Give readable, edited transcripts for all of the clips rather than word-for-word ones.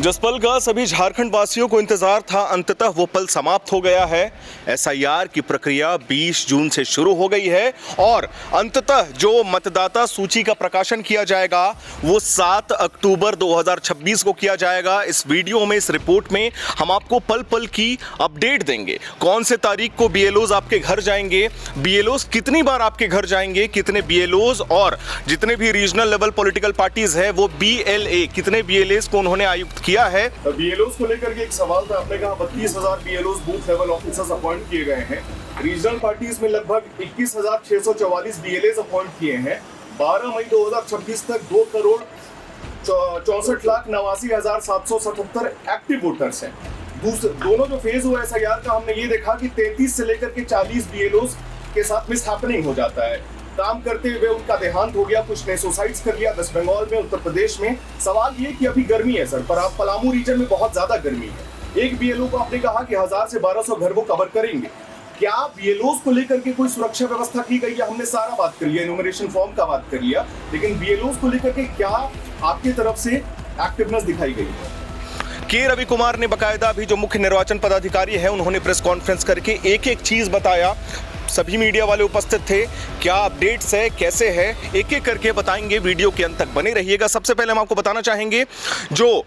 जिस पल का सभी झारखंड वासियों को इंतजार था, अंततः वो पल समाप्त हो गया है। एसआईआर की प्रक्रिया 20 जून से शुरू हो गई है और अंततः जो मतदाता सूची का प्रकाशन किया जाएगा वो 7 अक्टूबर 2026 को किया जाएगा। इस वीडियो में, इस रिपोर्ट में हम आपको पल पल की अपडेट देंगे। कौन से तारीख को बीएलओज आपके घर जाएंगे, बीएलओज कितनी बार आपके घर जाएंगे, कितने बीएलओज और जितने भी रीजनल लेवल पॉलिटिकल पार्टीज है वो बीएलए, कितने बीएलएस को उन्होंने आयुक्त किया है। बीएलओज को लेकर के एक सवाल था, आपने कहा 32,000 बीएलओज बूथ लेवल ऑफिसर्स अपॉइंट किए गए हैं। रीजनल पार्टीज में लगभग 21,644 बीएलएज अपॉइंट किए हैं। 12 मई 2026 तक 2,64,89,777 एक्टिव वोटर्स हैं। दोनों जो फेज हुआ एसआईआर का, हमने ये देखा कि 33 से लेकर के 40 बीएलओज के साथ मिसहैपनिंग हो जाता है। काम करते हुए उनका देहांत हो गया, कुछ ने सुसाइड्स कर लिया वेस्ट बंगाल में, उत्तर प्रदेश में। सवाल ये कि अभी गर्मी है सर, पर आप पलामू रीजन में बहुत ज्यादा गर्मी है। एक बीएलओ को आपने कहा कि 1000 से 1200 घर वो कवर करेंगे। क्या बीएलओज को लेकर के कोई सुरक्षा व्यवस्था की गई है? हमने सारा बात कर लिया, एनुमरेशन फॉर्म का बात कर लिया, लेकिन बीएलओज को लेकर के क्या आपकी तरफ से एक्टिवनेस दिखाई गई है? के रवि कुमार ने बकायदा अभी जो मुख्य निर्वाचन पदाधिकारी है उन्होंने प्रेस कॉन्फ्रेंस करके एक एक चीज बताया। सभी मीडिया वाले उपस्थित थे। क्या अपडेट्स है, कैसे है, एक एक करके बताएंगे। वीडियो के अंत तक बने रहिएगा। सबसे पहले हम आपको बताना चाहेंगे जो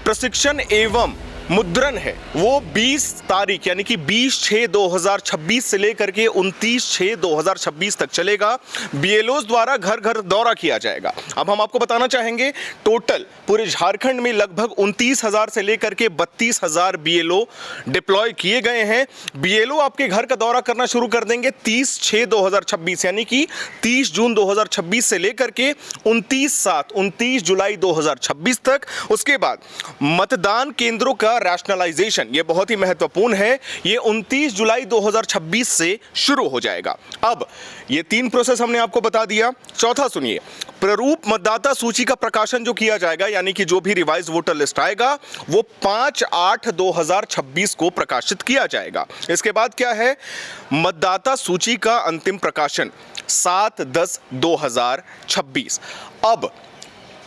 प्रशिक्षण एवं मुद्रण है वो 20 तारीख यानी कि 20/6/2026 से लेकर के 29/6/2026 तक चलेगा। बीएलओज द्वारा घर घर दौरा किया जाएगा। अब हम आपको बताना चाहेंगे टोटल पूरे झारखंड में लगभग 29,000 से लेकर के 32,000 बीएलओ डिप्लॉय किए गए हैं। बीएलओ आपके घर का दौरा करना शुरू कर देंगे 30/6/2026 यानी कि 30 जून 2026 से लेकर के 29 जुलाई 2026 तक। उसके बाद मतदान केंद्रों का रैशनलाइजेशन, ये बहुत ही महत्वपूर्ण है, ये 29 जुलाई 2026 से शुरू हो जाएगा। अब ये 3 प्रोसेस हमने आपको बता दिया। चौथा सुनिए, प्रारूप मतदाता सूची का प्रकाशन जो किया जाएगा यानी कि जो भी रिवाइज वोटर लिस्ट आएगा वो 5/8/2026 को प्रकाशित किया जाएगा। इसके बाद क्या है, मतदाता सूची का अंतिम प्रकाशन 7/10/2026। अब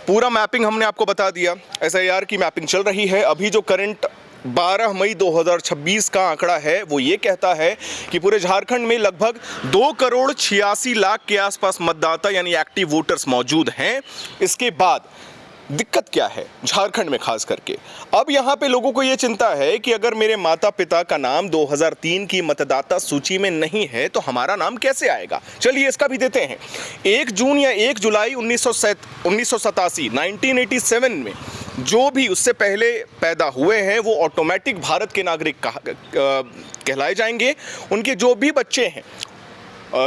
पूरा मैपिंग हमने आपको बता दिया। एसआईआर की मैपिंग चल रही है। अभी जो करंट 12 मई 2026 का आंकड़ा है वो ये कहता है कि पूरे झारखंड में लगभग 2,86,00,000 के आसपास मतदाता यानी एक्टिव वोटर्स मौजूद हैं। इसके बाद दिक्कत क्या है झारखंड में खास करके? अब यहाँ पे लोगों को ये चिंता है कि अगर मेरे माता पिता का नाम 2003 की मतदाता सूची में नहीं है तो हमारा नाम कैसे आएगा? चलिए इसका भी देते हैं। 1 जून या 1 जुलाई 1987 में जो भी उससे पहले पैदा हुए हैं वो ऑटोमेटिक भारत के नागरिक कहलाए जाएंगे। उनके जो भी बच्चे हैं,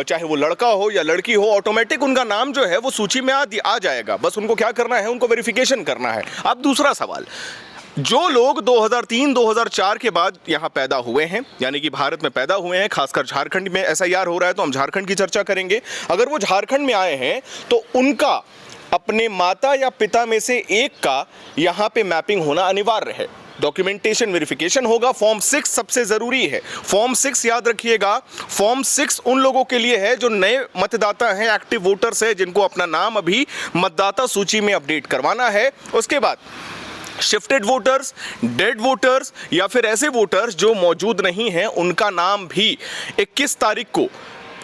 चाहे वो लड़का हो या लड़की हो, ऑटोमेटिक उनका नाम जो है वो सूची में आ जाएगा। बस उनको क्या करना है, उनको वेरिफिकेशन करना है। अब दूसरा सवाल, जो लोग 2003-2004 के बाद यहाँ पैदा हुए हैं यानी कि भारत में पैदा हुए हैं, खासकर झारखंड में एसआईआर हो रहा है तो हम झारखंड की चर्चा करेंगे। अगर वो झारखंड में आए हैं तो उनका अपने माता या पिता में से एक का यहाँ पे मैपिंग होना अनिवार्य है। डॉक्यूमेंटेशन वेरिफिकेशन होगा। फॉर्म 6 सबसे जरूरी है। फॉर्म 6 याद रखिएगा, फॉर्म 6 उन लोगों के लिए है जो नए मतदाता हैं, एक्टिव वोटर्स हैं, जिनको अपना नाम अभी मतदाता सूची में अपडेट करवाना है। उसके बाद शिफ्टेड वोटर्स, डेड वोटर्स या फिर ऐसे वोटर्स जो मौजूद नहीं हैं, उनका नाम भी 21 तारीख को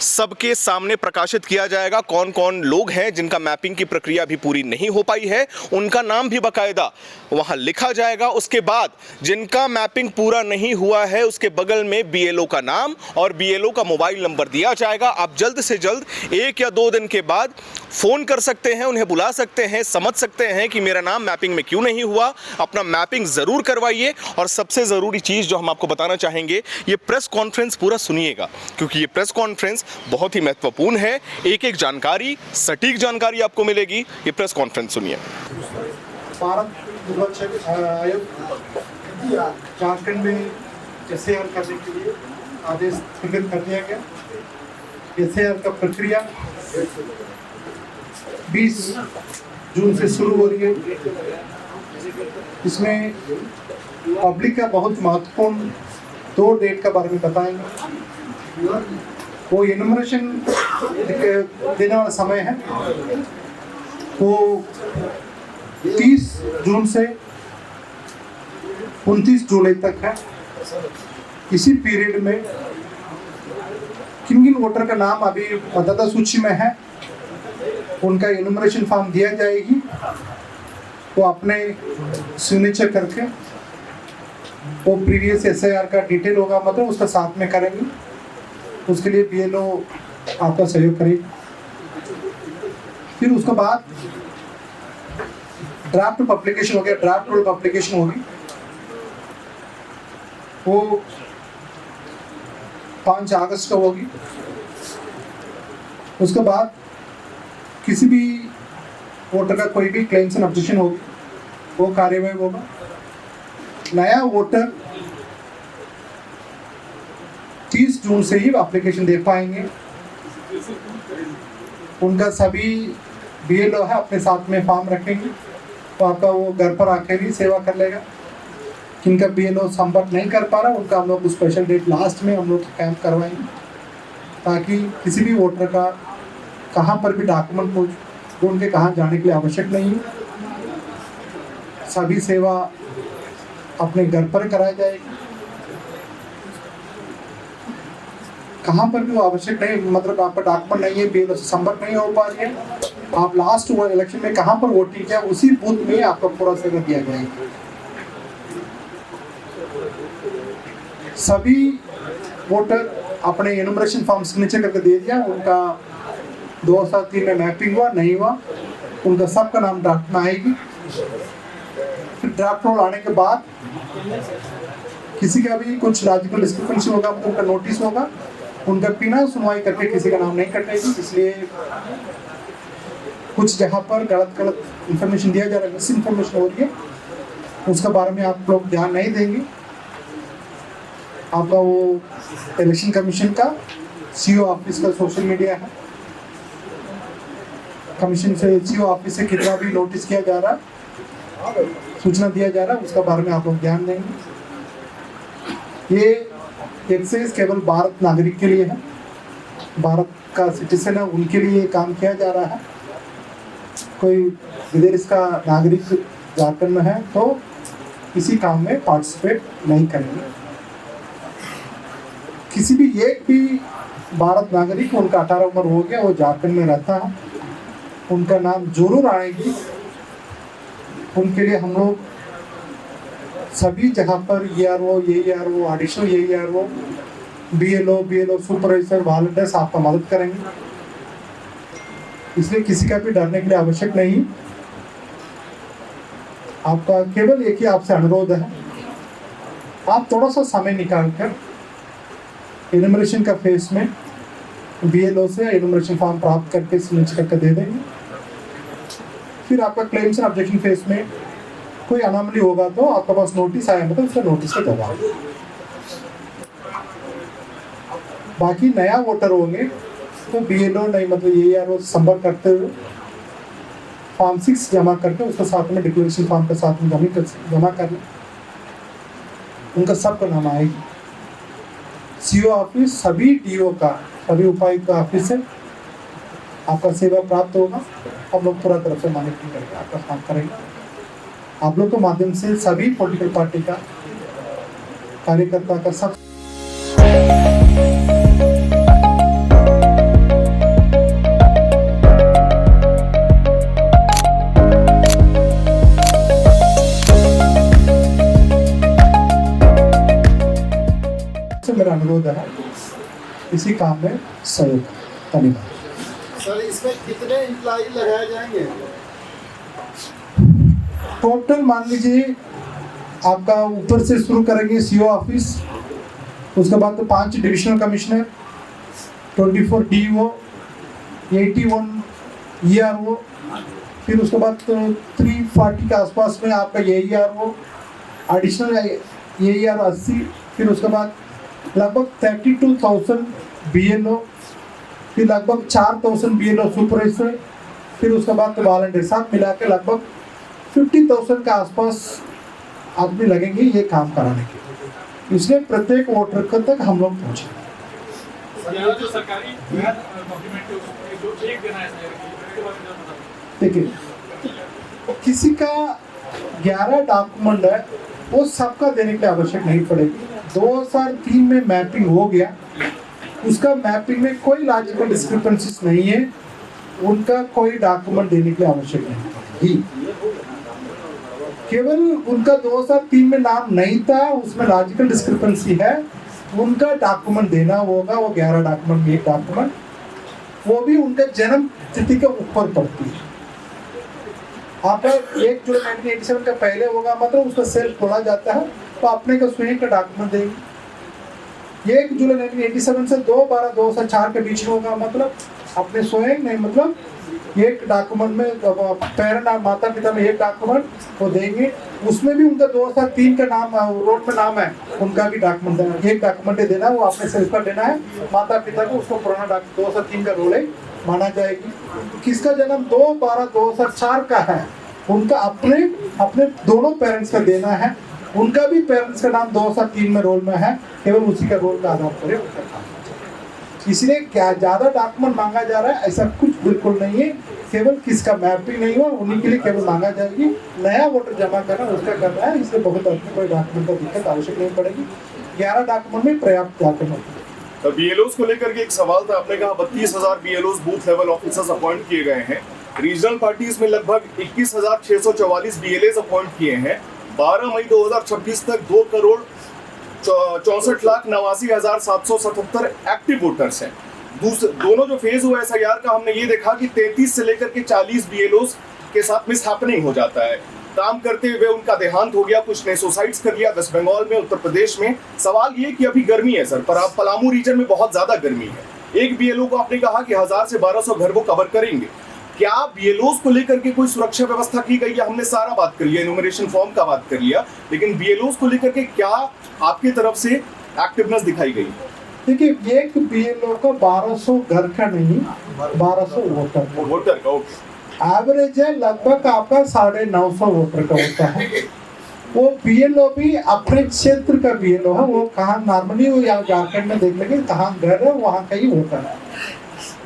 सबके सामने प्रकाशित किया जाएगा। कौन कौन लोग हैं जिनका मैपिंग की प्रक्रिया भी पूरी नहीं हो पाई है, उनका नाम भी बाकायदा वहां लिखा जाएगा। उसके बाद जिनका मैपिंग पूरा नहीं हुआ है उसके बगल में बीएलओ का नाम और बीएलओ का मोबाइल नंबर दिया जाएगा। आप जल्द से जल्द 1 या 2 दिन के बाद फोन कर सकते हैं, उन्हें बुला सकते हैं, समझ सकते हैं कि मेरा नाम मैपिंग में क्यों नहीं हुआ। अपना मैपिंग जरूर करवाइए। और सबसे जरूरी चीज जो हम आपको बताना चाहेंगे, ये प्रेस कॉन्फ्रेंस पूरा सुनिएगा क्योंकि ये प्रेस कॉन्फ्रेंस बहुत ही महत्वपूर्ण है। एक एक जानकारी, सटीक जानकारी आपको मिलेगी। ये प्रेस कॉन्फ्रेंस सुनिए। भारत निर्वाचन आयोग झारखंड में एसआईआर करने के लिए आदेश निर्गत कर दिया गया। एसआईआर का प्रक्रिया 20 जून से शुरू हो रही है। इसमें पब्लिक का बहुत महत्वपूर्ण 2 डेट का बारे में बताएंगे। वो एनुमरेशन देने वाला समय है वो 30 जून से 29 जुलाई तक है। इसी पीरियड में किन किन वोटर का नाम अभी मतदाता सूची में है उनका एनुमरेशन फॉर्म दिया जाएगी, वो अपने सिग्नेचर करके वो प्रीवियस SIR का डिटेल होगा मतलब उसका साथ में करेंगे। उसके लिए BLO आपका सहयोग करेगी। फिर उसके बाद ड्राफ्ट पब्लिकेशन हो गया, ड्राफ्ट रोल पब्लिकेशन होगी, वो 5 अगस्त को होगी। उसके बाद किसी भी वोटर का कोई भी क्लेम्स एंड ऑब्जेक्शन होगी वो कार्यवाही होगा। नया वोटर 30 जून से ही एप्लीकेशन दे पाएंगे। उनका सभी BLO है अपने साथ में फॉर्म रखेंगे, तो आपका वो घर पर आकर भी सेवा कर लेगा। जिनका BLO संपर्क नहीं कर पा रहा उनका हम लोग स्पेशल डेट लास्ट में हम लोग कैंप करवाएंगे, ताकि किसी भी वोटर का कहाँ पर भी डॉक्यूमेंट पहुँच उनके कहाँ जाने के लिए आवश्यक नहीं है। सभी सेवा अपने घर पर कराई जाएगी। कहाँ पर भी वो आवश्यक नहीं, मतलब आपका डॉक्यूमेंट नहीं है, BLO से संपर्क नहीं हो पा रही है, आप लास्ट इलेक्शन में कहाँ पर वोटिंग किया उसी बूथ में आपका पूरा सेवा दिया जाएगा। सभी वोटर अपने एनुमरेशन फॉर्म सिग्नेचर करके दे दिया, उनका 2003 में मैपिंग हुआ नहीं हुआ, उनका सबका नाम ड्राफ्ट में आएगी। फिर ड्राफ्ट रोल आने के बाद किसी का भी कुछ लॉजिकल डिस्क्रिपेंसी होगा तो उनका नोटिस होगा, उनका बिना सुनवाई करके किसी का नाम नहीं कटेगी। इसलिए कुछ जगह पर गलत इंफॉर्मेशन दिया जा रहा है, मिस इन्फॉर्मेशन हो रही है, उसके बारे में आप लोग ध्यान नहीं देंगे। आपका वो इलेक्शन कमीशन का CO ऑफिस का सोशल मीडिया है, कमीशन से CO ऑफिस से कितना भी नोटिस किया जा रहा है, सूचना दिया जा रहा है, उसका बारे में आप लोग ध्यान देंगे। ये एक्साइज केवल भारत नागरिक के लिए है, भारत का सिटीजन है उनके लिए काम किया जा रहा है। कोई विदेश का नागरिक झारखंड में है तो किसी काम में पार्टिसिपेट नहीं करेंगे। किसी भी एक भी भारत नागरिक उनका 18 उम्र हो गया, वो झारखंड में रहता है, उनका नाम जरूर आएगी। उनके लिए हम लोग सभी जगह पर ERO, AERO, additional AERO, BLO supervisor, volunteers आपका मदद करेंगे। इसलिए किसी का भी डरने के लिए आवश्यक नहीं। आपका केवल एक ही आपसे अनुरोध है, आप थोड़ा सा समय निकालकर एनुमरेशन का फेस में BLO से एनुमरेशन फॉर्म प्राप्त करके सिग्नेचर करके दे देंगे। फिर आपका क्लेम्स एंड ऑब्जेक्शन फेस में कोई अनोमली होगा तो आपके पास नोटिस आया मतलब उसका नोटिस का जवाब। बाकी नया वोटर होंगे तो BLO नहीं मतलब AERO संपर्क करते हुए फॉर्म 6 जमा करके उसके साथ में डिक्लेरेशन फॉर्म के साथ में जमा करना, उनका सबका नाम आएगी। CO ऑफिस सभी DO का, सभी उपायुक्त का ऑफिस से आपका सेवा प्राप्त होगा। हम लोग पूरा तरफ से मॉनिटरिंग करके आपका काम करेंगे। आप लोग के माध्यम से सभी पॉलिटिकल पार्टी का कार्यकर्ता का सब मेरा अनुरोध है इसी काम में सहयोग। धन्यवाद सर। इसमें कितने एम्प्लॉय लगाए जाएंगे? टोटल मान लीजिए आपका ऊपर से शुरू करेंगे CO ऑफिस, उसके बाद तो 5 डिविजनल कमिश्नर, 24 DO, 81 ERO, फिर उसके बाद तो 340 के आसपास में आपका AERO, एडिशनल AERO 80, फिर उसके बाद लगभग 32,000 BLO, फिर लगभग 4,000 BLO सुपरवाइजर, फिर उसके बाद तो वॉलंटियर साथ मिला के लगभग 50,000 के आसपास आदमी लगेंगे ये काम कराने के। इसलिए प्रत्येक वोटर तक हम लोग पहुँचे। देखिए किसी का 11 डॉक्यूमेंट है वो सबका देने की आवश्यक नहीं पड़ेगी। 2003 में मैपिंग हो गया, उसका मैपिंग में कोई लॉजिकल डिस्क्रिपेंसीज नहीं है, उनका कोई डॉक्यूमेंट देने की आवश्यक नहीं पड़ेगी। केवल उनका 2003 में नाम नहीं था, उसमें लॉजिकल डिस्क्रिपेंसी है, उनका डॉक्यूमेंट देना होगा। वो 11 डॉक्यूमेंट में एक डॉक्यूमेंट, वो भी उनका जन्म तिथि के ऊपर पड़ती है। आपका 1 जुलाई 1987 का पहले होगा मतलब उसका सेल्फ खोला जाता है, तो अपने का स्वयं का डॉक्यूमेंट देंगे। 1 जुलाई 1987 से 2/12/2004 के बीच में होगा मतलब अपने स्वयं नहीं, मतलब एक डॉक्यूमेंट में पेरेंट और माता पिता में एक डॉक्यूमेंट वो देंगे। उसमें भी उनका 2003 का नाम रोड में नाम है, उनका भी डॉक्यूमेंट देना, एक डॉक्यूमेंट देना है, वो अपने सेल्फ पर देना है। माता पिता को उसको पुराना 2003 का रोल है माना जाएगी। किसका जन्म 2/12/2004 का है, उनका अपने दोनों पेरेंट्स का देना है। उनका भी पेरेंट्स का नाम 2003 में रोल में है, केवल उसी का रोल का आधार पर उनका काम। इसलिए क्या ज़्यादा डॉक्यूमेंट मांगा जा रहा है ऐसा कुछ बिल्कुल नहीं है, केवल किसका मैपिंग नहीं हुआ उन्हीं के लिए केवल मांगा जाएगी। नया वोटर जमा करना उसका करना है, इसलिए बहुत अपने कोई डॉक्यूमेंट का दिक्कत आवश्यक नहीं पड़ेगी। 11 डॉक्यूमेंट में पर्याप्त डॉक्यूमेंट। बीएलओस को लेकर के एक सवाल था, आपने कहा 32,000 बीएलओस बूथ लेवल ऑफिसर्स अपॉइंट किए गए हैं। रीजनल पार्टीज में लगभग 21,644 बीएलएस अपॉइंट किए हैं। 12 मई 2026 तक 2,64,89,777 एक्टिव वोटर्स हैं। दोनों जो फेज हुआ एसआईआर का, हमने ये देखा कि 33 से लेकर के 40 बीएलओस के साथ मिस हैपनिंग हो जाता है। काम करते हुए उनका देहांत हो गया, कुछ ने सुसाइड्स कर लिया वेस्ट बंगाल में, उत्तर प्रदेश में। सवाल ये कि अभी गर्मी है सर, पर आप पलामू रीजन में बहुत ज्यादा गर्मी है। एक बीएलओ को आपने कहा कि 1000 से 1200 घर वो कवर करेंगे। क्या बीएलओस को लेकर के कोई सुरक्षा व्यवस्था की गई है? हमने सारा बात कर लिया, इन्यूमरेशन फॉर्म का बात कर लिया, लेकिन बीएलओस को लेकर के क्या आपकी तरफ से एक्टिवनेस दिखाई गई? देखिए, एक बीएलओ को 1200 घर का नहीं, 1200 वोटर का ओके। एवरेज है लगभग आपका 950 वोटर का होता है। वो बीएलओ भी अपने क्षेत्र का बीएलओ है, वो कहाँ नॉर्मली वो यहाँ झारखंड में देख लेंगे कहाँ घर है वहाँ का ही वोटर है।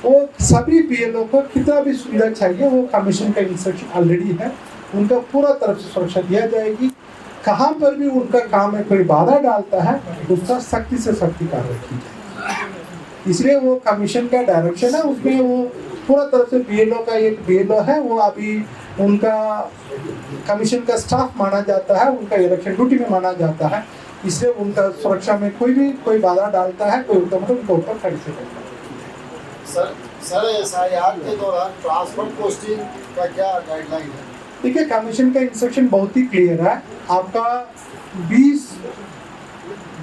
वो सभी बीएलओ को कितना भी सुविधा चाहिए वो कमीशन का इंस्ट्रक्शन ऑलरेडी है, उनका पूरा तरफ से सुरक्षा दिया जाएगी। कहाँ पर भी उनका काम में कोई बाधा डालता है उसका सख्ती से सख्ती कार्रवाई की जाएगी। इसलिए वो कमीशन का डायरेक्शन है, उसमें वो पूरा तरफ से बीएलओ का एक बीएलओ है, वो अभी उनका कमीशन का स्टाफ माना जाता है, उनका इलेक्शन ड्यूटी में माना जाता है। इसलिए उनका सुरक्षा में कोई बाधा डालता है कोई उनका मतलब उनके ऊपर खड़ी से करता है। सर एसआईआर के दौरान ट्रांसफर पोस्टिंग का क्या गाइडलाइन है? देखिए, कमीशन का इंस्ट्रक्शन बहुत ही क्लियर है। आपका 20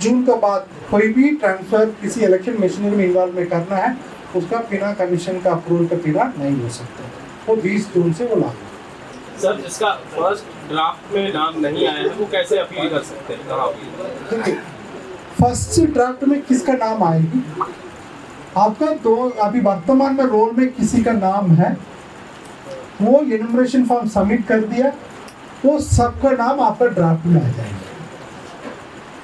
जून के बाद कोई भी ट्रांसफर किसी इलेक्शन मशीनरी में इन्वॉल्व में करना है उसका बिना कमीशन का अप्रूवल के बिना नहीं हो सकता। वो 20 जून से वो लागू। सर, जिसका फर्स्ट ड्राफ्ट में नाम नहीं आया है वो कैसे अपील कर सकते हैं? कहाँ अपील? फर्स्ट ड्राफ्ट में किसका नाम आएगी? आपका अभी वर्तमान में रोल में किसी का नाम है, वो एनुमरेशन फॉर्म सबमिट कर दिया, वो सबका नाम आपका ड्राफ्ट में आ जाएगा।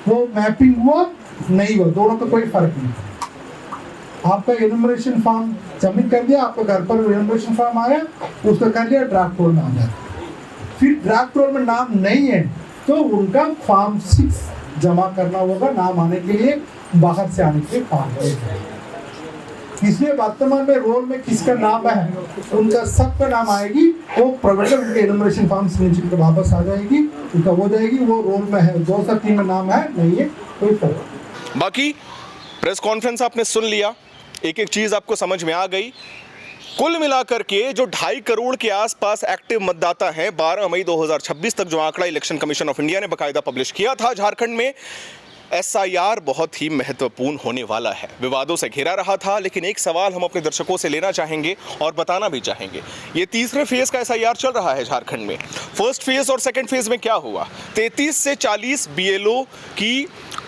वो मैपिंग हुआ नहीं हुआ दोनों का कोई फर्क नहीं। आपका एनुमरेशन फॉर्म सबमिट कर दिया, आपके घर पर एनुमरेशन फॉर्म आया, उसका कर लिया, ड्राफ्ट रोल में आ जाता। फिर ड्राफ्ट रोल में नाम नहीं है तो उनका फॉर्म 6 जमा करना होगा, नाम आने के लिए बाहर से आने के लिए फॉर्म है। इसलिए वर्तमान में रोल में किसका नाम है उनका सबका नाम आएगी, वो प्रोवाइडर उनके एनुमरेशन फॉर्म सिग्नेचर पे वापस आ जाएगी, उनका हो जाएगी, वो रोल में है। 203 में नाम है नहीं है कोई फर्क। बाकी प्रेस कॉन्फ्रेंस आपने सुन लिया, एक एक चीज आपको समझ में आ गई। कुल मिलाकर के जो 2.5 करोड़ के आसपास एक्टिव मतदाता हैं 12 मई 2026 तक, जो आंकड़ा इलेक्शन कमीशन ऑफ इंडिया ने बाकायदा पब्लिश किया था झारखंड में, एसआईआर बहुत ही महत्वपूर्ण होने वाला है। विवादों से घिरा रहा था, लेकिन एक सवाल हम अपने दर्शकों से लेना चाहेंगे और बताना भी चाहेंगे। ये तीसरे फेज का एसआईआर चल रहा है झारखंड में। फर्स्ट फेज और सेकंड फेज में क्या हुआ? 33 से 40 बीएलओ की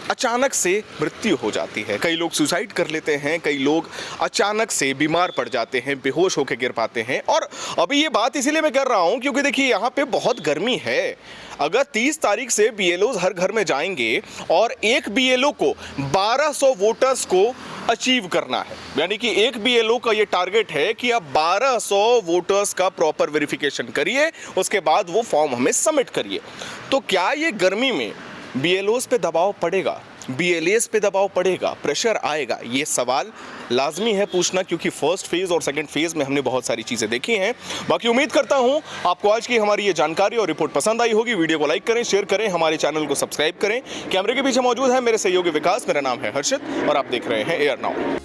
अचानक से मृत्यु हो जाती है। कई लोग सुसाइड कर लेते हैं, कई लोग अचानक से बीमार पड़ जाते हैं, बेहोश होकर गिर पाते हैं। और अभी ये बात इसीलिए मैं कर रहा हूं क्योंकि देखिए यहाँ पे बहुत गर्मी है। अगर 30 तारीख से बीएलओ हर घर में जाएंगे और एक बीएलओ को 1200 वोटर्स को अचीव करना है। यानी कि एक बीएलओ का ये टारगेट है कि आप 1200 वोटर्स का प्रॉपर वेरिफिकेशन करिए, उसके बाद वो फॉर्म हमें सबमिट करिए। तो क्या ये गर्मी में बीएलओस पे दबाव पड़ेगा, बीएलएस पे दबाव पड़ेगा, प्रेशर आएगा? ये सवाल लाजमी है पूछना, क्योंकि फर्स्ट फेज़ और सेकंड फेज़ में हमने बहुत सारी चीज़ें देखी हैं। बाकी उम्मीद करता हूं आपको आज की हमारी ये जानकारी और रिपोर्ट पसंद आई होगी। वीडियो को लाइक करें, शेयर करें, हमारे चैनल को सब्सक्राइब करें। कैमरे के पीछे मौजूद है मेरे सहयोगी विकास, मेरा नाम है हर्षित और आप देख रहे हैं एयर नाउ।